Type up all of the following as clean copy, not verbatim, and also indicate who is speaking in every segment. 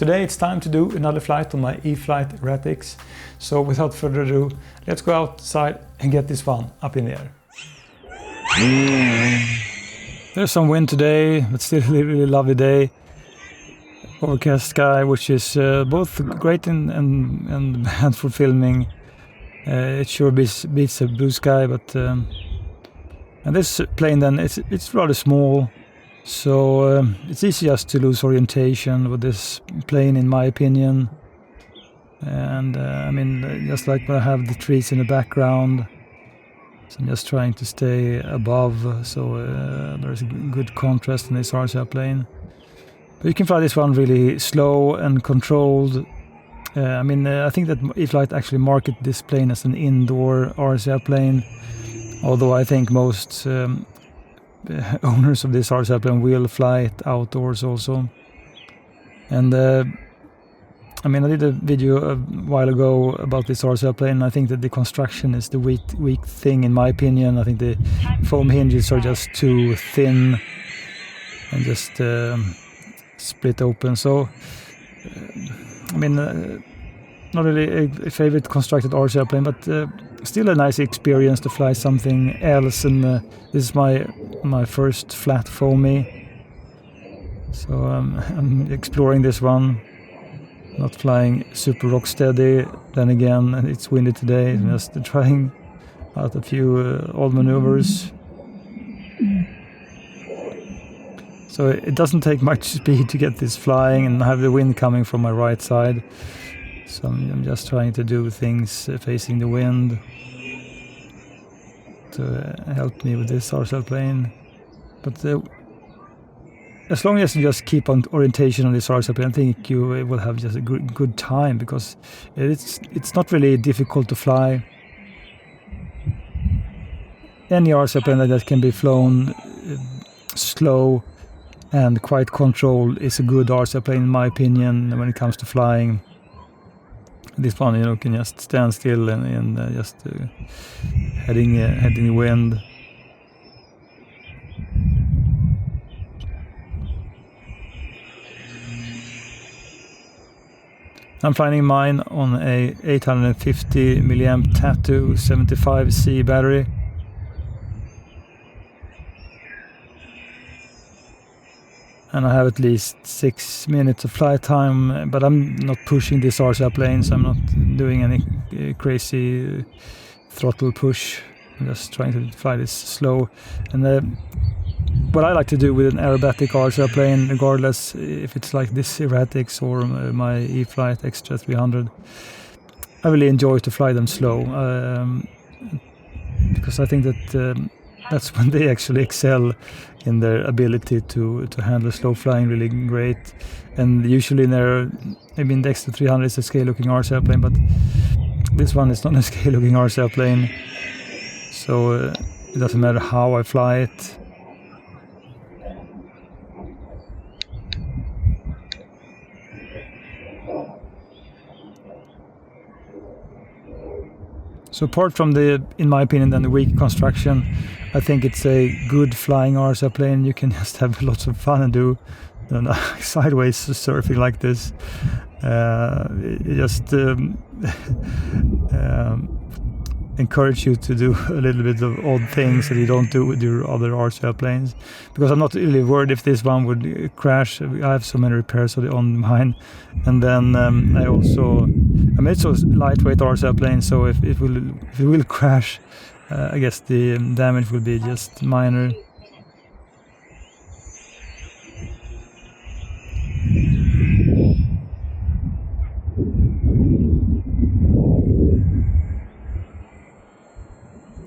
Speaker 1: Today it's time to do another flight on my E-Flite Eratix. So without further ado, let's go outside and get this one up in the air. There's some wind today, but still a really lovely day. Overcast sky, which is both great and bad for filming. It sure beats a blue sky, but and this plane then it's rather small, so it's easy just to lose orientation with this plane, in my opinion. And I mean, just like when I have the trees in the background, so I'm just trying to stay above, so there's a good contrast in this RCR plane. But you can fly this one really slow and controlled. I think that E-Flite actually market this plane as an indoor RCR plane, although I think most owners of this RCR plane will fly it outdoors also. And I did a video a while ago about this RCR plane, and I think that the construction is the weak thing, in my opinion. I think the foam hinges are just too thin and just split open. So not really a favorite constructed RCR plane, but still a nice experience to fly something else. And this is my first flat foamy, so I'm exploring this one. Not flying super rock steady. Then again, it's windy today. Just trying out a few old maneuvers. So it doesn't take much speed to get this flying, and I have the wind coming from my right side. So I'm just trying to do things facing the wind to help me with this RCR plane. But as long as you just keep on orientation on this RCR plane, I think you will have just a good time, because it's not really difficult to fly. Any RCR plane that can be flown slow and quite controlled is a good RCR plane, in my opinion, when it comes to flying. This one, can just stand still and just heading the wind. I'm flying mine on a 850 mAh Tattoo 75C battery. And I have at least 6 minutes of flight time, but I'm not pushing this RCR plane, so I'm not doing any crazy throttle push. I'm just trying to fly this slow. And what I like to do with an aerobatic RCR plane, regardless if it's like this Eratix or my E-Flite Extra 300, I really enjoy to fly them slow, because I think that that's when they actually excel in their ability to handle slow flying really great. And usually the Extra 300 is a scale-looking RCR plane, but this one is not a scale-looking RCR plane, so it doesn't matter how I fly it. So apart from in my opinion, the weak construction, I think it's a good flying RCR plane. You can just have lots of fun and do sideways surfing like this. It just encourage you to do a little bit of odd things that you don't do with your other RCR planes. Because I'm not really worried if this one would crash. I have so many repairs on mine. And then it's a lightweight RCR plane, so if it will crash, I guess the damage will be just minor.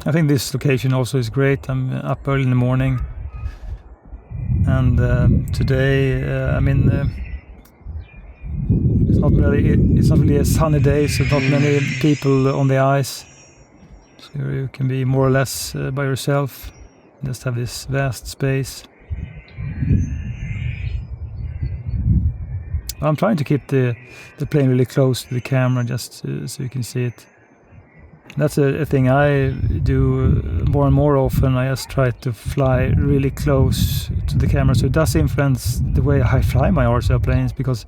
Speaker 1: I think this location also is great. I'm up early in the morning, and today, it's not really a sunny day, so not many people on the ice. So you can be more or less by yourself. Just have this vast space. I'm trying to keep the plane really close to the camera, just so you can see it. That's a thing I do more and more often. I just try to fly really close to the camera, so it does influence the way I fly my RCR planes, because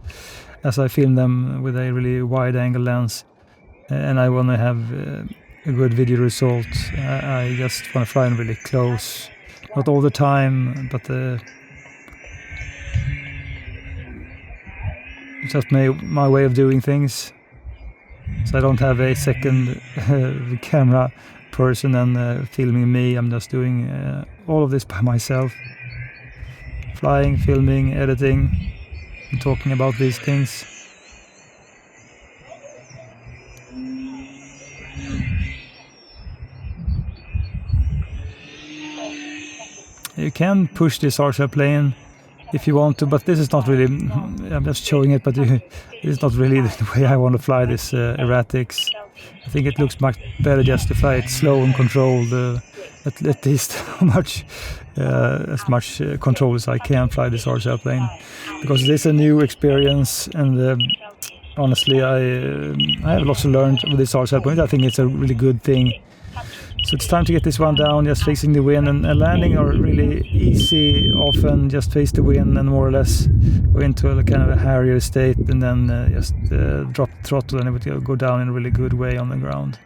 Speaker 1: as I film them with a really wide angle lens, and I want to have a good video result. I just want to fly in really close, not all the time, but it's just my way of doing things. So I don't have a second camera person and filming me. I'm just doing all of this by myself. Flying, filming, editing, and talking about these things. You can push this RC plane if you want to, but this is not really, I'm just showing it, but it's not really the way I want to fly this Eratix. I think it looks much better just to fly it slow and controlled, at least as much control as I can fly this RC plane, because it is a new experience, and honestly I have lots to learn with this RC plane. I think it's a really good thing. So it's time to get this one down, just facing the wind, and landing are really easy, often just face the wind and more or less go into a kind of a harrier state, and then just drop the throttle, and it would go down in a really good way on the ground.